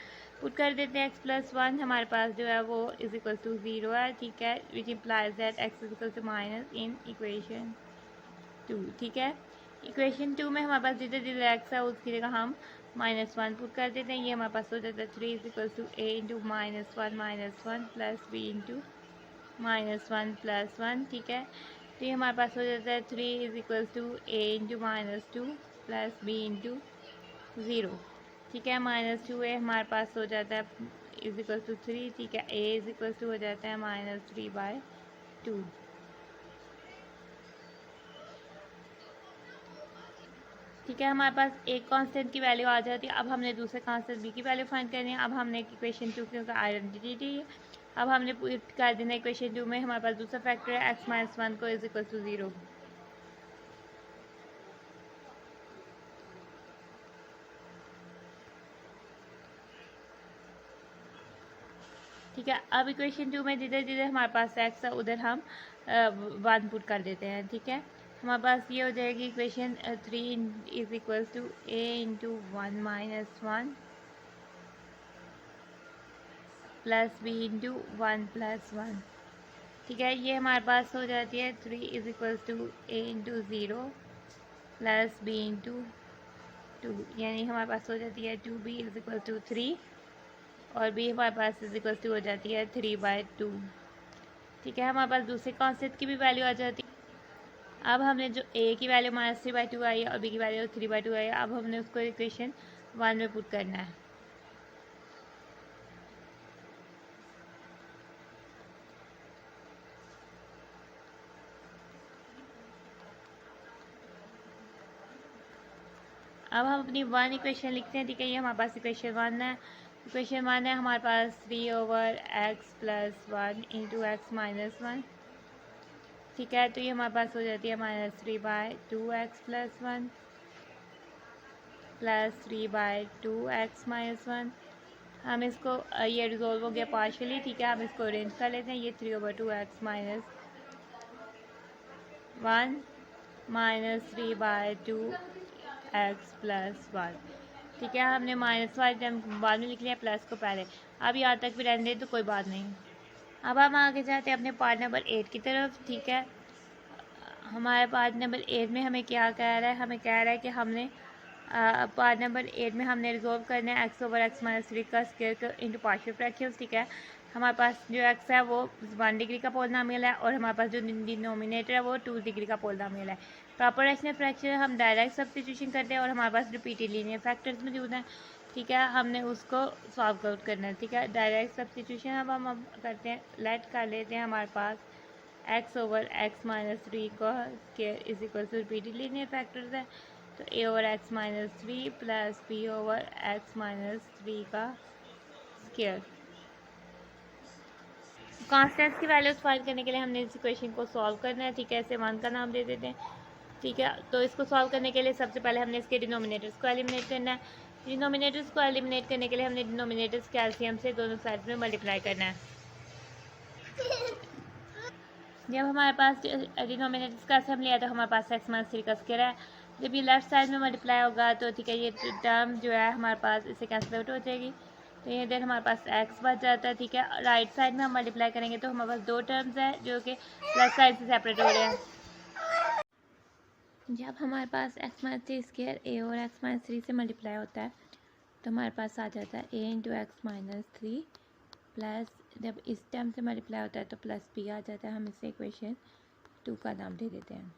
A: पुट कर देते हैं x+1 हमारे पास जो है वो =0 है, ठीक है, विच implies that x minus in equation 2, ठीक है। इक्वेशन 2 में हमारे पास जिधर जिधर x है उसकी जगह हम -1 पुट कर देते हैं। ये हमारे पास हो जाता है 3 a into -1 plus b into -1 plus 1, ठीक है। तो ये हमारे पास हो जाता है 3 a into -2 plus b into 0, ठीक है। -2a हमारे पास हो जाता है =3, ठीक है। a हो जाता है -3/2, ठीक है। हमारे पास एक कांस्टेंट की वैल्यू आ जाती है। अब हमने दूसरे कांस्टेंट b की वैल्यू फाइंड करनी है। अब हमने इक्वेशन 2 की आइडेंटिटी है, अब हमने पुट कर देना इक्वेशन 2 में हमारे पास दूसरा फैक्टर है x-1 को =0, ठीक है। अब इक्वेशन 2 में जिधर जिधर हमारे पास x है उधर हम 1 पुट कर देते हैं, ठीक है। हमारे पास ये हो जाएगी equation 3 = a into 1 plus b into 1 plus 1, ठीक है। ये हमारे पास हो जाती है 3 a into 0 plus b into 2, यानी हमारे पास हो जाती है 2b = 3 और b हमारे पास हो जाती है 3/2, ठीक है। हमारे पास दूसरे कॉन्सेप्ट की भी वैल्यू आ जाती है। अब हमने जो a की वैल्यू -3/2 आई है और b की वैल्यू 3/2 आई है, अब हमने उसको इक्वेशन 1 में पुट करना है। अब हम अपनी 1 इक्वेशन लिखते हैं, ठीक है। ये हमारे पास इक्वेशन 1 है। इक्वेशन 1 है हमारे पास 3/x + 1 इंटू एक्स माइनस 1, ठीक है। तो ये हमारे पास हो जाती है -3/2x + 1 प्लस 3/2x - 1। हम इसको ये रिजोल्व हो गया पार्शियली, ठीक है। हम इसको अरेंज कर लेते हैं। ये 3/2x - 1 -3/2 एक्स प्लस वन। ठीक है, हमने माइनस वाले टर्म बाद में लिख लिया, प्लस को पहले। अब यहाँ तक भी रहने दें तो कोई बात नहीं। अब हम आगे जाते हैं अपने पार्ट नंबर 8 की तरफ। ठीक है, हमारे पार्ट नंबर 8 में हमें क्या कह रहा है, हमें कह रहा है कि हमने पार्ट नंबर 8 में हमने रिजोल्व करना है एक्स ओवर एक्स माइनस 3 का स्क्वायर इंटू पार्शियल फ्रैक्शंस। ठीक है, हमारे पास जो एक्स है वो 1 डिग्री का पोलिनोमियल है और हमारे पास जो डिनोमिनेटर है वो 2 डिग्री का पोलिनोमियल है। प्रॉपर रैशनल फ्रैक्शन हम डायरेक्ट सब्स्टिट्यूशन करते हैं और हमारे पास रिपीटेड लीनियर फैक्टर्स मौजूद हैं। ठीक है, हमने उसको सॉल्व आउट करना है। ठीक है, डायरेक्ट सब्स्टिट्यूशन अब हम करते हैं, लेट कर लेते हैं हमारे पास एक्स ओवर एक्स माइनस 3 का square is equal to repeated linear factors है, तो A over X minus 3 plus B over X minus 3 का स्क्वायर। कॉन्स्टेंट्स की वैल्यूज फाइंड करने के लिए हमने इस इक्वेशन को सॉल्व करना है। ठीक है, ऐसे वन का नाम दे देते हैं। ठीक है, तो इसको सॉल्व करने के लिए सबसे पहले हमने इसके डिनोमिनेटर्स को एलिमिनेट करना है। डिनोमिनेटर्स को एलिमिनेट करने के लिए हमने डिनोमिनेटर्स के एलसीएम से दोनों साइड में मल्टीप्लाई करना है। जब हमारे पास डिनोमिनेटर्स का एलसीएम लिया तो हमारे पास एक्स माइनस 3 का स्क्वायर है। जब ये लेफ्ट साइड में मल्टीप्लाई होगा तो ठीक है, ये टर्म जो है हमारे पास इससे कैंसिल आउट हो जाएगी, तो ये देन हमारे पास x बच जाता है। ठीक है, राइट साइड में हम मल्टीप्लाई करेंगे तो हमारे पास दो टर्म्स हैं जो कि लेफ्ट साइड से सेपरेट हो रहे हैं। जब हमारे पास x माइनस 3 स्क्वायर a और x माइनस 3 से मल्टीप्लाई होता है तो हमारे पास आ जाता है a into x minus 3 plus, जब इस टर्म से मल्टीप्लाई होता है तो प्लस b आ जाता है। हम इसे इक्वेशन 2 का नाम दे देते हैं।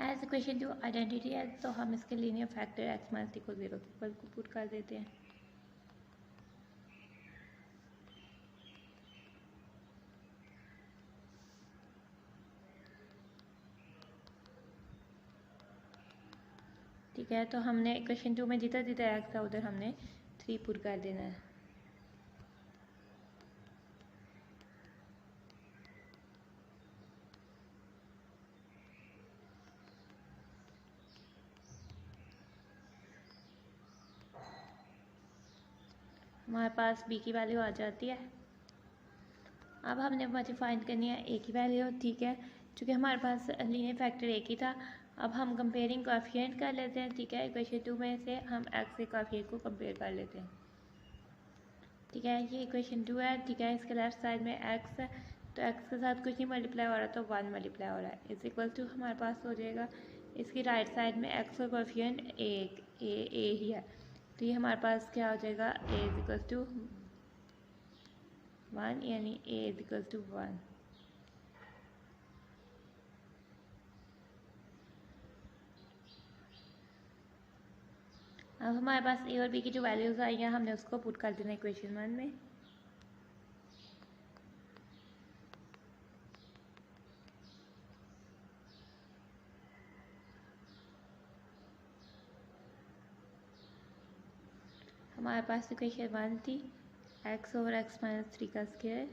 A: एज इक्वेशन 2 आइडेंटिटी है तो हम इसके लीनियर फैक्टर x माइनस 3 को 0 के इक्वल को पुट कर देते हैं। ठीक है, तो हमने इक्वेशन 2 में जितना जितना एक्स था उधर हमने 3 पुट कर देना है। हमारे पास b की वैल्यू आ जाती है। अब हमने मुझे फाइंड करनी है a की वैल्यू। ठीक है, चूँकि हमारे पास लीनियर फैक्टर एक ही था, अब हम कंपेयरिंग कोएफिशिएंट कर लेते हैं। ठीक है, इक्वेशन 2 में से हम x के कोएफिशिएंट को कंपेयर कर लेते हैं। ठीक है, ये इक्वेशन 2 है। ठीक है, इसके लेफ्ट साइड में x है तो x के साथ कुछ नहीं मल्टीप्लाई हो रहा तो 1 मल्टीप्लाई हो रहा है, इज इक्वल टू हमारे पास हो जाएगा इसकी राइट साइड में x का कोएफिशिएंट a ही है, तो ये हमारे पास क्या हो जाएगा a इज इक्वल टू 1, यानी a इज इक्वल टू 1। अब हमारे पास a और b की जो वैल्यूज आई हैं हमने उसको पुट कर देना इक्वेशन 1 में। हमारे पास इक्वेशन 1 थी x ओवर एक्स माइनस 3 का स्क्वायर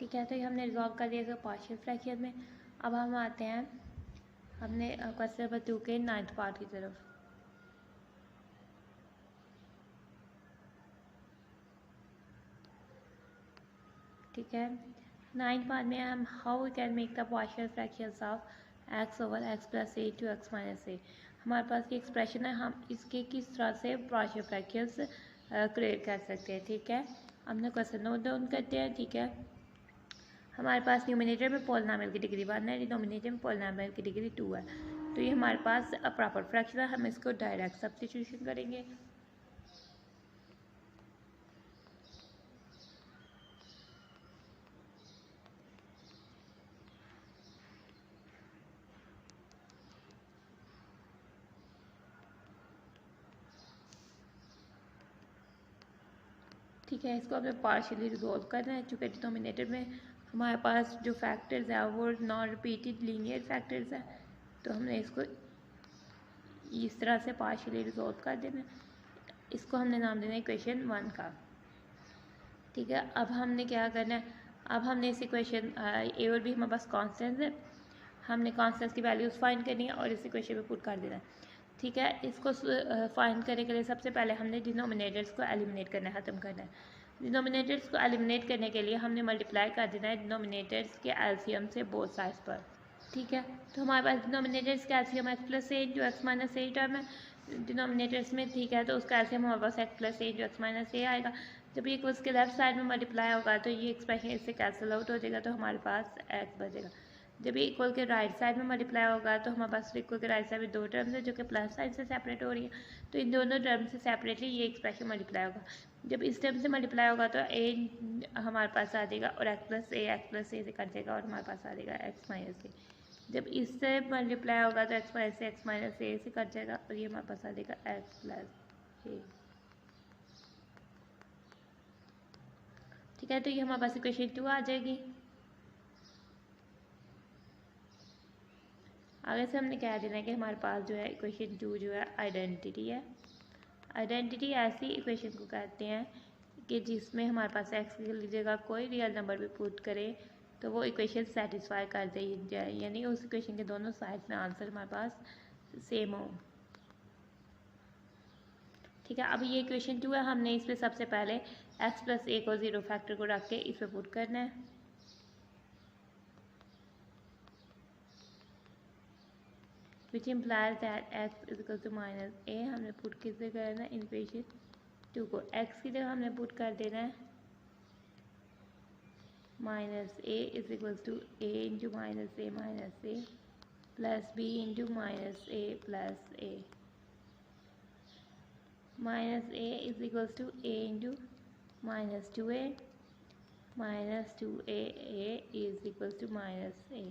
A: ठीक है, तो ये हमने रिजॉल्व कर दिया पार्शियल फ्रैक्शन में। अब हम आते हैं हमने क्वेश्चन नंबर 2 के 9th पार्ट की तरफ। ठीक है, 9th पार्ट में हम how we can make the partial fractions of X over x plus A two X minus A. हमारे पास ये एक्सप्रेशन है, हम इसके किस तरह से पार्शियल फ्रैक्शंस क्रिएट कर सकते हैं। ठीक है, हमने क्वेश्चन नोट डाउन करते हैं। ठीक है, हमारे पास न्यूमिनेटर में पॉलिनोमियल की डिग्री 1 है, डिनोमिनेटर में पॉलिनोमियल की डिग्री 2 है, तो ये हमारे पास प्रॉपर फ्रैक्शन है। हम इसको डायरेक्ट सब्स्टिट्यूशन करेंगे। ठीक है, इसको हमें पार्शियली रिजोल्व करना है। चूँकि डिनोमिनेटर में हमारे पास जो फैक्टर्स हैं वो नॉन रिपीटेड लीनियर फैक्टर्स हैं, तो हमने इसको इस तरह से पार्शियली रिजोल्व कर देना। इसको हमने नाम देना है इक्वेशन 1 का। ठीक है, अब हमने क्या करना है, अब हमने इस इक्वेशन ए और बी हमारे पास कॉन्स्टेंट है, हमने कॉन्स्टेंट्स की वैल्यूज़ फाइंड करनी है और इस इक्वेशन में पुट कर देना है। ठीक है, इसको फाइंड करने के लिए सबसे पहले हमने डिनोमिनेटर्स को एलिमिनेट करना है, ख़त्म करना है। डिनोमिनेटर्स को एलिमिनेट करने के लिए हमने मल्टीप्लाई कर देना है डिनोमिनेटर्स के एलसीएम से बोथ साइड्स पर। ठीक है, तो हमारे पास डिनोमिनेटर्स का एलसीएम एक्स प्लस ए जो एक्स माइनस ए टर्म है डिनोमिनेटर्स में। ठीक है, तो उसका एलसीएम हमारे पास एक्स प्लस ए जो एक्स माइनस ए आएगा। जब ये उसके लेफ्ट साइड में मल्टीप्लाई होगा तो ये एक्सप्रेशन इससे कैंसिल आउट हो जाएगा, तो हमारे पास एक्स बचेगा। जब ये इक्वल के राइट साइड में मल्टीप्लाई होगा तो हमारे पास इक्वल के राइट साइड में दो टर्म्स है जो कि प्लस साइड से सेपरेट हो रही है, तो इन दोनों टर्म से सेपरेटली ये एक्सप्रेशन मल्टीप्लाई होगा। जब इस टर्म से मल्टीप्लाई होगा तो ए हमारे पास आ जाएगा और एक्स प्लस ए से कट जाएगा और हमारे पास आ जाएगा एक्स माइनस ए। जब इससे मल्टीप्लाई होगा तो एक्स माइनस ए से कट जाएगा और ये हमारे पास आ जाएगा एक्स प्लस ए। ठीक है, तो ये हमारे पास इक्वेशन 2 आ जाएगी। आगे से हमने कह देना है कि हमारे पास जो है इक्वेशन 2 जो है आइडेंटिटी है। आइडेंटिटी ऐसी इक्वेशन को कहते हैं कि जिसमें हमारे पास एक्स की जगह कोई रियल नंबर भी पुट करे तो वो इक्वेशन सेटिस्फाई कर दी जाए, यानी उस इक्वेशन के दोनों साइड्स में आंसर हमारे पास सेम हो। ठीक है, अब ये इक्वेशन 2 है, हमने इस पर सबसे पहले एक्स प्लस ए को जीरो फैक्टर को रख के इस पर पुट करना है। which implies that x is equal to minus a। हमने पुट किससे करना है, इक्वेशन 2 को x की जगह हमने पुट कर देना है minus A is equal to A into minus A plus B into minus A plus A. Minus A is equal to A into minus 2a minus 2a is equal to minus A.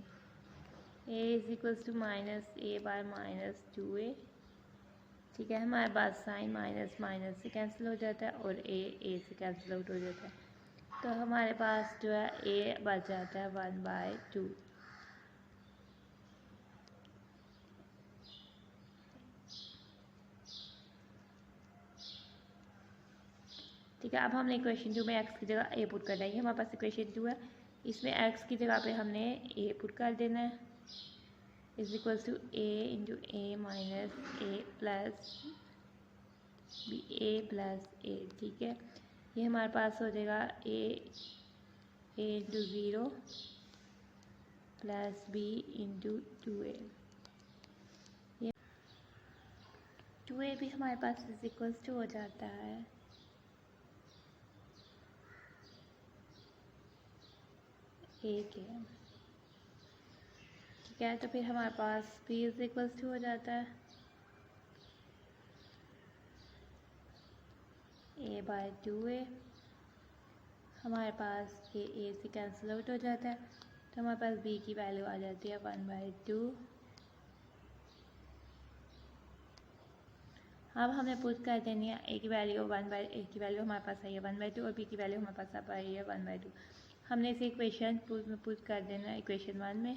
A: a is equal to minus A by minus 2a। ठीक है, हमारे पास sign minus minus से cancel हो जाता है और ए से कैंसिल आउट हो जाता है, तो हमारे पास जो है a बच जाता है 1/2। ठीक है, अब हमने इक्वेशन 2 में x की जगह a पुट करना है। ये हमारे पास इक्वेशन 2 है, इसमें x की जगह पे हमने a पुट कर देना है is equal to A into A minus A plus B A plus A. ठीक है, ये हमारे पास हो जाएगा A into 0 plus B into 2a। ये 2a भी हमारे पास इज इक्वल टू हो जाता है ए के। ठीक है, तो फिर हमारे पास b इज इक्वल टू हो जाता है a/2a। हमारे पास a से कैंसिल आउट हो जाता है, तो हमारे पास b की वैल्यू आ जाती है 1/2। अब हमें पुट कर देनी है a की वैल्यू a की वैल्यू हमारे पास आई है 1/2 और b की वैल्यू हमारे पास अब आई है 1/2। हमने इसे इक्वेशन में पुट कर देना है इक्वेशन 1 में।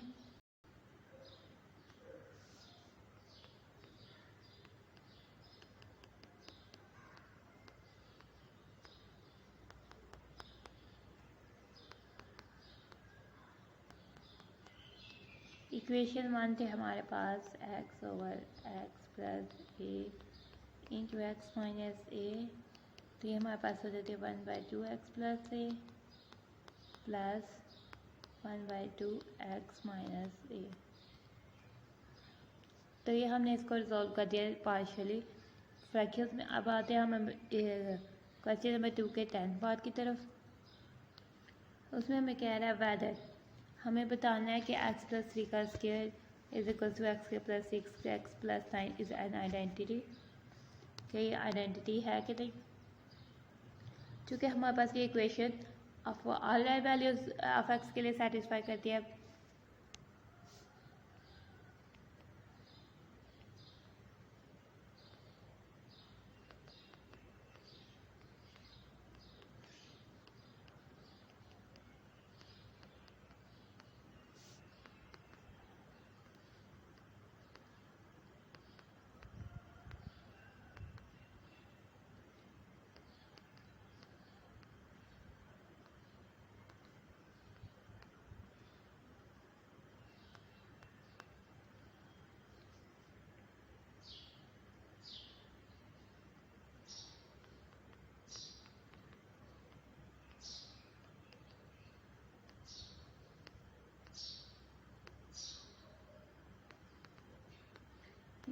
A: इक्वेशन 1 थे हमारे पास x ओवर x प्लस ए इंटू एक्स माइनस ए, तो ये हमारे पास हो जाती है 1/2 x प्लस ए प्लस 1/2 x माइनस ए। तो ये हमने इसको रिजॉल्व कर दिया पार्शियली फ्रैक्शंस में। अब आते हैं हम क्वेश्चन नंबर 2 के 10th पार्ट की तरफ। उसमें हमें कह रहा है वेदर, हमें बताना है कि x प्लस 3 का square is equal to x plus 6 x plus 9 is an identity. क्या ये आइडेंटिटी है कि नहीं? चूँकि हमारे पास ये equation of all values of x के लिए सेटिस्फाई करती है।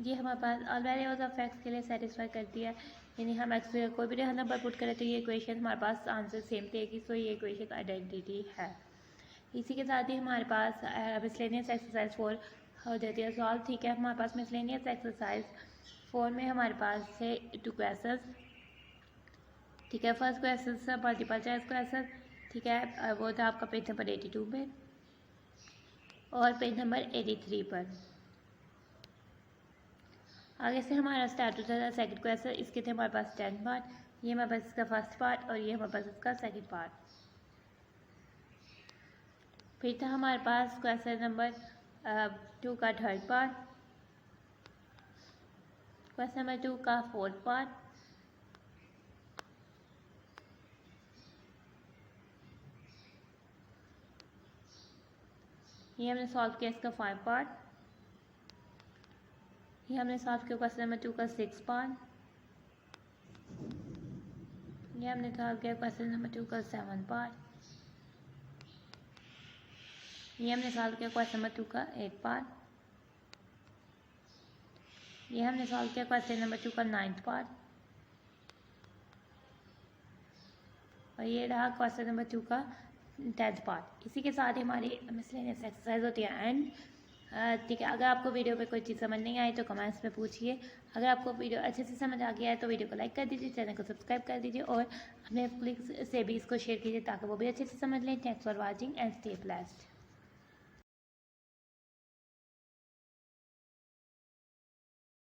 A: ये हमारे पास ऑल वैल्यूज ऑफ एक्स के लिए सेटिस्फाई करती है, यानी हम एक्स पे कोई भी रियल नंबर पुट करें तो ये इक्वेशन हमारे पास आंसर सेम देगी। सो ये इक्वेशन आइडेंटिटी है। इसी के साथ ही हमारे पास मिसलेनियस एक्सरसाइज 4 हो जाती है सॉल्व। ठीक है, हमारे पास मिसलेनियस एक्सरसाइज 4 में हमारे पास है 2 क्वेश्चन। ठीक है, फर्स्ट क्वेश्चन से मल्टीपल चॉइस क्वेश्चन। ठीक है, वो था आपका पेज नंबर 82 पे और पेज नंबर 83 पर। आगे से हमारा स्टार्ट होता था सेकंड क्वेश्चन। इसके थे हमारे पास 10 पार्ट, ये हमारे पास इसका फर्स्ट पार्ट और ये हमारे पास इसका सेकंड पार्ट। फिर था हमारे पास क्वेश्चन नंबर 2 का थर्ड पार्ट, क्वेश्चन नंबर 2 का फोर्थ पार्ट, ये हमने सॉल्व किया इसका 5 पार्ट, ये हमने सॉल्व किया क्वेश्चन नंबर 2 का 6 पार्ट, ये हमने सॉल्व किया क्वेश्चन नंबर 2 का 7 पार्ट, ये हमने सॉल्व किया क्वेश्चन नंबर 2 का 8 पार्ट, ये हमने सॉल्व किया क्वेश्चन नंबर 2 का 9th पार्ट और ये रहा क्वेश्चन नंबर 2 का 10th पार्ट। इसी के साथ ही हमारी मिसलेनियस एक्सरसाइज होती है एंड। ठीक है, अगर आपको वीडियो पे कोई चीज़ समझ नहीं आई तो कमेंट्स में पूछिए। अगर आपको वीडियो अच्छे से समझ आ गया है तो वीडियो को लाइक कर दीजिए, चैनल को सब्सक्राइब कर दीजिए और अपने फ्लिक्स से भी इसको शेयर कीजिए ताकि वो भी अच्छे से समझ लें। Thanks for watching and stay blessed.